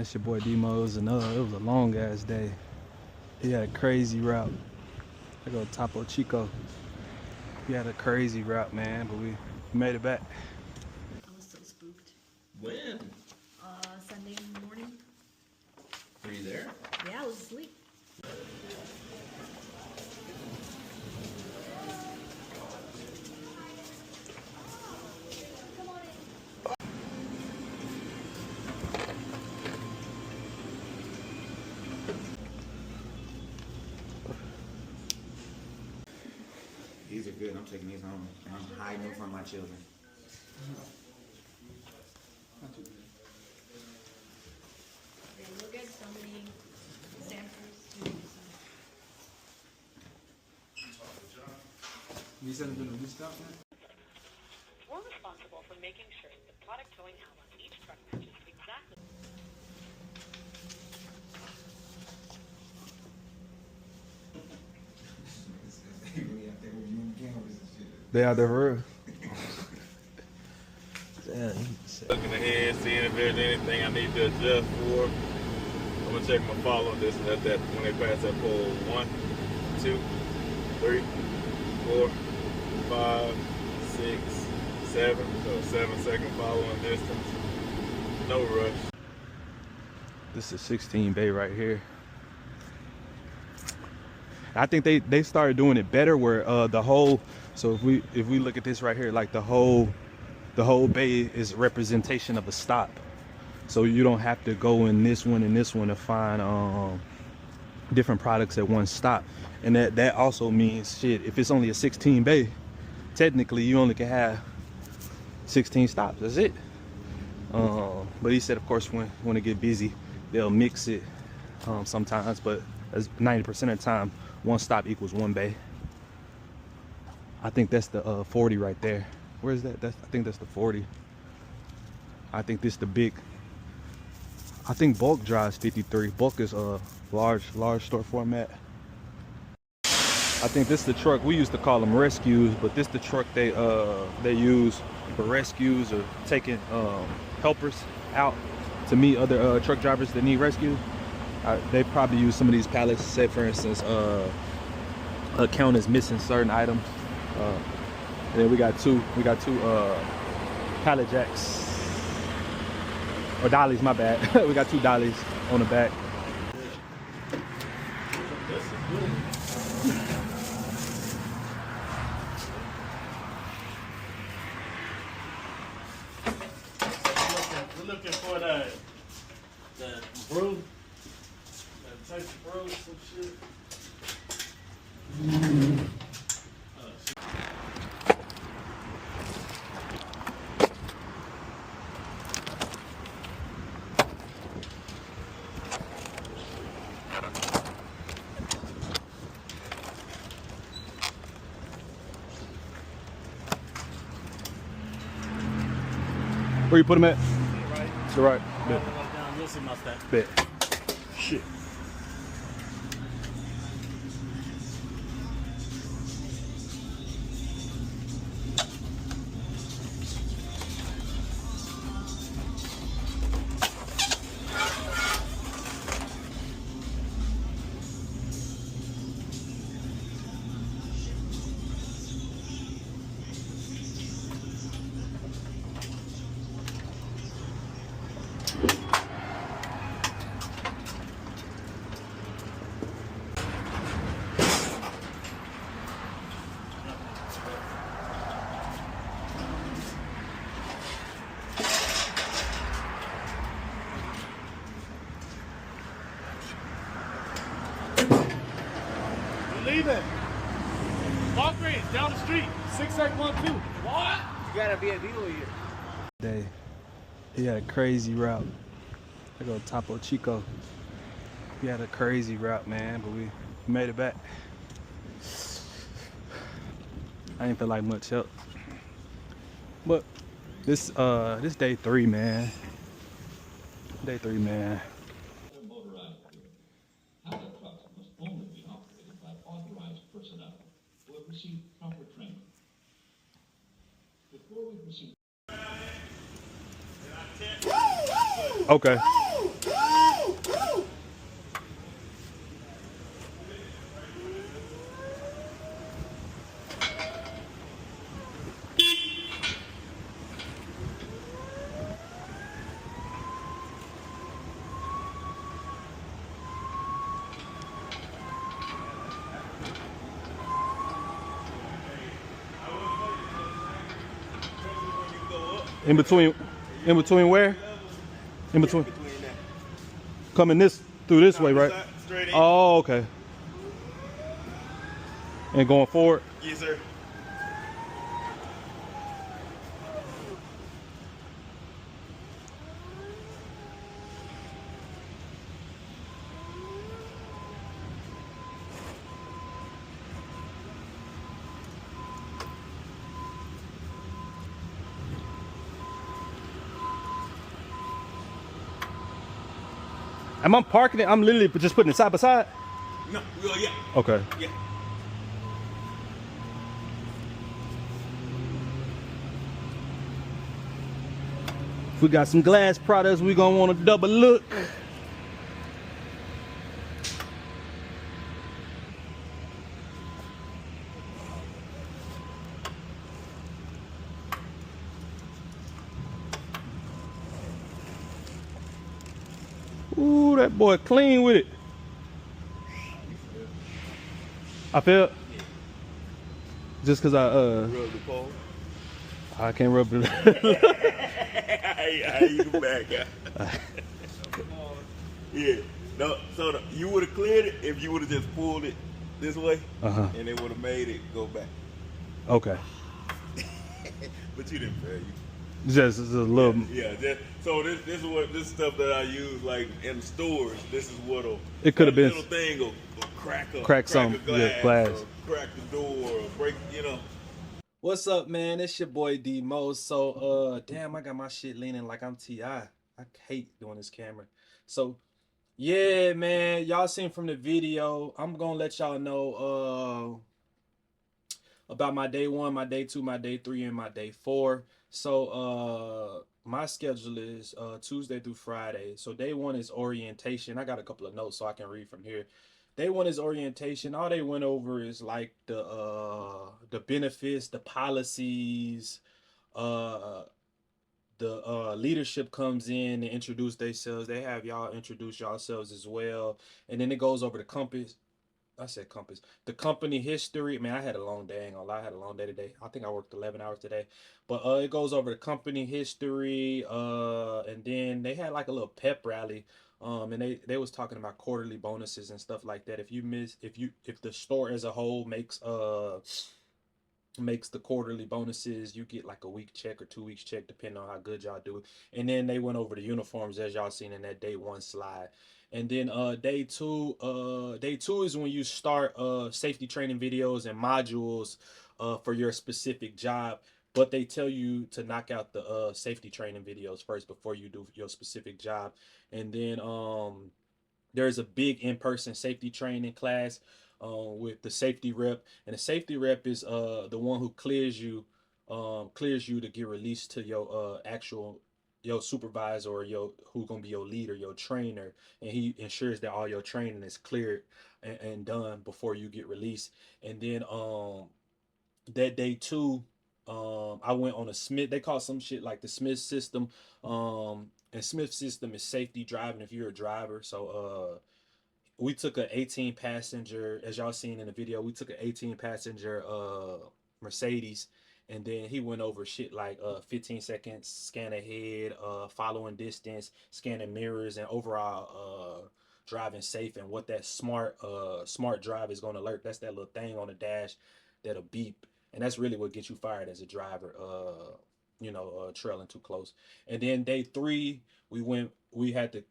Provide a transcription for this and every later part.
It's your boy D-Mos, and it was a long ass day. He had a crazy route. I go Topo Chico. He had a crazy route, man, but we made it back. I was so spooked. When? Sunday morning. Were you there? Yeah, I was asleep. These are good. I'm taking these home. And I'm hiding them from my children. They look at so many samples too. We're responsible for making sure the product going out on each truck matches exactly. They out there for real. Looking ahead, seeing if there's anything I need to adjust for. I'm gonna check my follow distance at that when they pass that pole. 1, 2, 3, 4, 5, 6, 7. So 7-second following distance. No rush. This is 16 bay right here. I think they started doing it better where the whole, so if we look at this right here, like the whole bay is representation of a stop. So you don't have to go in this one and this one to find different products at one stop. And that also means, shit, if it's only a 16 bay, technically you only can have 16 stops. That's it. But he said, of course, when it get busy, they'll mix it sometimes, but as 90% of the time, one stop equals one bay. I think that's the 40 right there. Where is that? I think that's the 40. I think this the big. I think bulk drives 53. Bulk is a large store format. I think this is the truck we used to call them rescues, but this the truck they use for rescues or taking helpers out to meet other truck drivers that need rescue. They probably use some of these pallets. Say for instance, a count is missing certain items. And then we got two pallet jacks or dollies. My bad. We got 2 dollies on the back. We're looking for the brew. That type of brew, some shit. Where you put them at? Right. To the right. All the way down. You'll see my stack. Bet. Shit. Leaving. Walk range down the street. 6812. What? You gotta be a dealer here. Day. He had a crazy route. I go Topo Chico. He had a crazy route, man, but we made it back. I didn't feel like much help. But this day 3, man. Day 3, man. Motorized equipment. Pallet trucks must only be operated by authorized personnel who have received proper training. Before we proceed. Okay. In between where? In between. Between that. Coming this through this way, right? Straight in. Oh, okay. And going forward. Yes, sir. Am I parking it? I'm literally just putting it side by side. No, well, yeah. Okay. Yeah. If we got some glass products, we gonna want to double look. Ooh, that boy clean with it. I felt just cause Rub the pole. I can't rub it. I you back. Yeah. No, so you would have cleared it if you would have just pulled it this way, and it would have made it go back. Okay. But you didn't fail. You. Just a little. Yeah. So this stuff that I use like in the stores. This is what'll. It could have been little thing will crack some a glass, glass. or crack the door, or break. You know. What's up, man? It's your boy D Mo. So, damn, I got my shit leaning like I'm T.I. I hate doing this camera. So, yeah, man, y'all seen from the video. I'm gonna let y'all know about my day 1, my day 2, my day 3, and my day 4. So, my schedule is Tuesday through Friday. So day 1 is orientation. I got a couple of notes so I can read from here. Day 1 is orientation. All they went over is like the benefits, the policies. The leadership comes in and introduce themselves. They have y'all introduce yourselves as well, and then it goes over the compass. I said compass. The company history. Man, I had a long day. I ain't gonna lie, I had a long day today. I think I worked 11 hours today. But it goes over the company history. And then they had like a little pep rally. And they was talking about quarterly bonuses and stuff like that. If the store as a whole makes the quarterly bonuses, you get like a week check or 2 weeks check depending on how good y'all do. And then they went over the uniforms as y'all seen in that day 1 slide. And then day two is when you start safety training videos and modules for your specific job, but they tell you to knock out the safety training videos first before you do your specific job. And then there's a big in-person safety training class with the safety rep, and the safety rep is the one who clears you to get released to your supervisor or who's gonna be your leader, your trainer, and he ensures that all your training is cleared and done before you get released. And then that day 2, I went on a Smith. They call some shit like the Smith system. And Smith system is safety driving if you're a driver. So we took an 18 passenger, as y'all seen in the video, we took an 18 passenger Mercedes, and then he went over shit like 15 seconds, scan ahead, following distance, scanning mirrors, and overall driving safe, and what that smart drive is going to alert. That's that little thing on the dash that'll beep, and that's really what gets you fired as a driver, trailing too close. And then day 3, we had to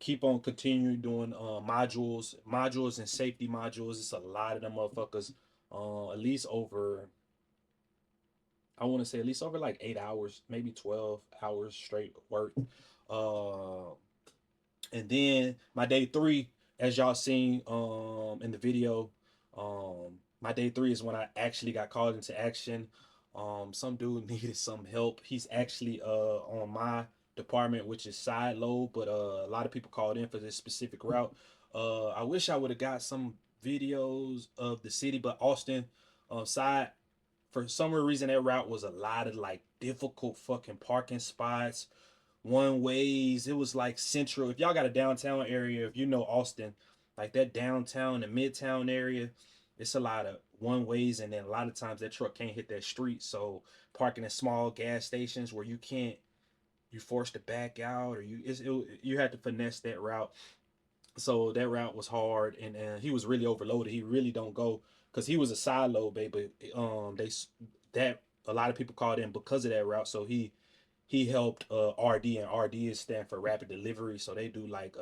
keep on continuing doing modules and safety modules. It's a lot of them motherfuckers. At least over, I want to say at least over like 8 hours, maybe 12 hours straight work. And then my day 3, as y'all seen in the video, my day 3 is when I actually got called into action. Some dude needed some help. He's actually on my department, which is side load, but a lot of people called in for this specific route. I wish I would have got some videos of the city, but Austin side, for some reason, that route was a lot of like difficult fucking parking spots, one ways. It was like central. If y'all got a downtown area, if you know Austin, like that downtown and midtown area, it's a lot of one ways, and then a lot of times that truck can't hit that street. So parking in small gas stations where you can't, you forced to back out, or you had to finesse that route. So that route was hard, and he was really overloaded. He really don't go because he was a side load bay, but that a lot of people called in because of that route. So he helped RD, and RD is stand for rapid delivery. So they do like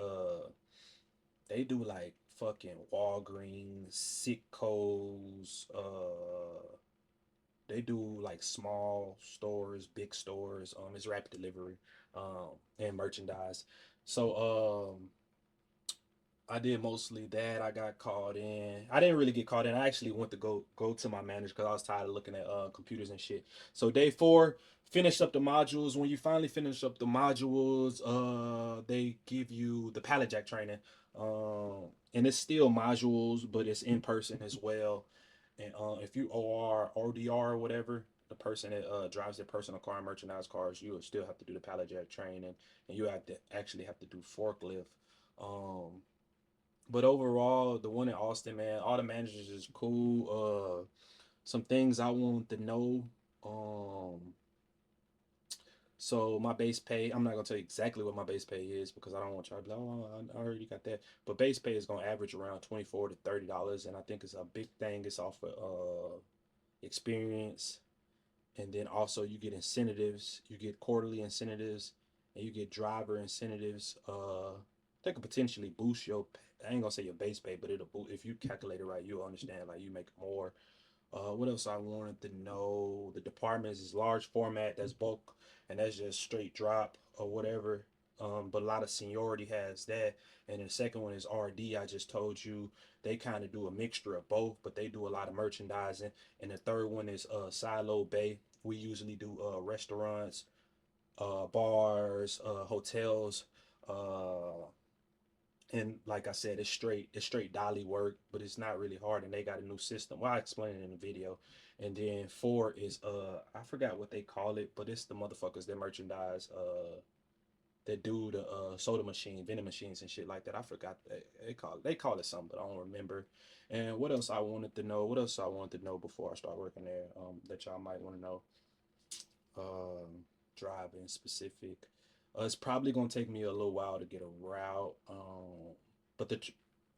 fucking Walgreens, Sitco's, they do like small stores, big stores. It's rapid delivery, and merchandise. So I did mostly that. I got called in. I didn't really get called in. I actually went to go to my manager because I was tired of looking at computers and shit. So day 4, finished up the modules. When you finally finish up the modules, they give you the pallet jack training. And it's still modules, but it's in person as well. And if you OR, ODR, or whatever, the person that drives their personal car and merchandise cars, you will still have to do the pallet jack training, and you have to actually have to do forklift. But overall, the one in Austin, man, all the managers is cool. Some things I want to know. Um, so my base pay, I'm not gonna tell you exactly what my base pay is because I don't want y'all to be like, oh, I already got that. But base pay is gonna average around $24 to $30, and I think it's a big thing. It's off of experience, and then also you get incentives. You get quarterly incentives, and you get driver incentives. That could potentially boost your. I ain't gonna say your base pay, but it'll boost if you calculate it right. You'll understand like you make more. What else I wanted to know? The departments is large format, that's bulk, and that's just straight drop or whatever. But a lot of seniority has that. And the second one is RD. I just told you they kind of do a mixture of both, but they do a lot of merchandising. And the third one is Silo Bay. We usually do restaurants, bars, hotels, uh, and like I said, it's straight dolly work, but it's not really hard, and they got a new system. Well, I explained it in the video. And then 4 is I forgot what they call it, but it's the motherfuckers that merchandise that do the soda machine, vending machines and shit like that. I forgot they call it something, but I don't remember. And what else I wanted to know? What else I wanted to know before I start working there? That y'all might want to know. um, Driving specific. It's probably gonna take me a little while to get a route. But the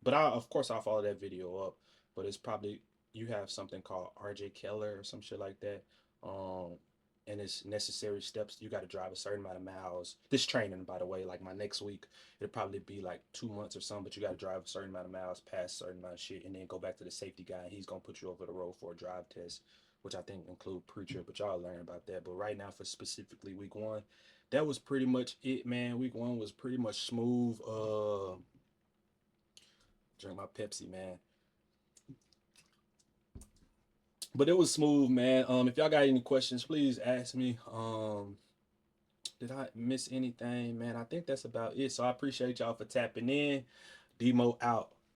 but I of course I'll follow that video up. But it's probably you have something called RJ Keller or some shit like that. Um, and it's necessary steps. You got to drive a certain amount of miles. This training, by the way, like my next week, it'll probably be like 2 months or something. But you got to drive a certain amount of miles, pass a certain amount of shit, and then go back to the safety guy. And he's gonna put you over the road for a drive test, which I think include pre-trip, but y'all learn about that. But right now, for specifically week 1, that was pretty much it, man. Week 1 was pretty much smooth. Drink my Pepsi, man. But it was smooth, man. If y'all got any questions, please ask me. Did I miss anything, man? I think that's about it. So I appreciate y'all for tapping in. Demo out.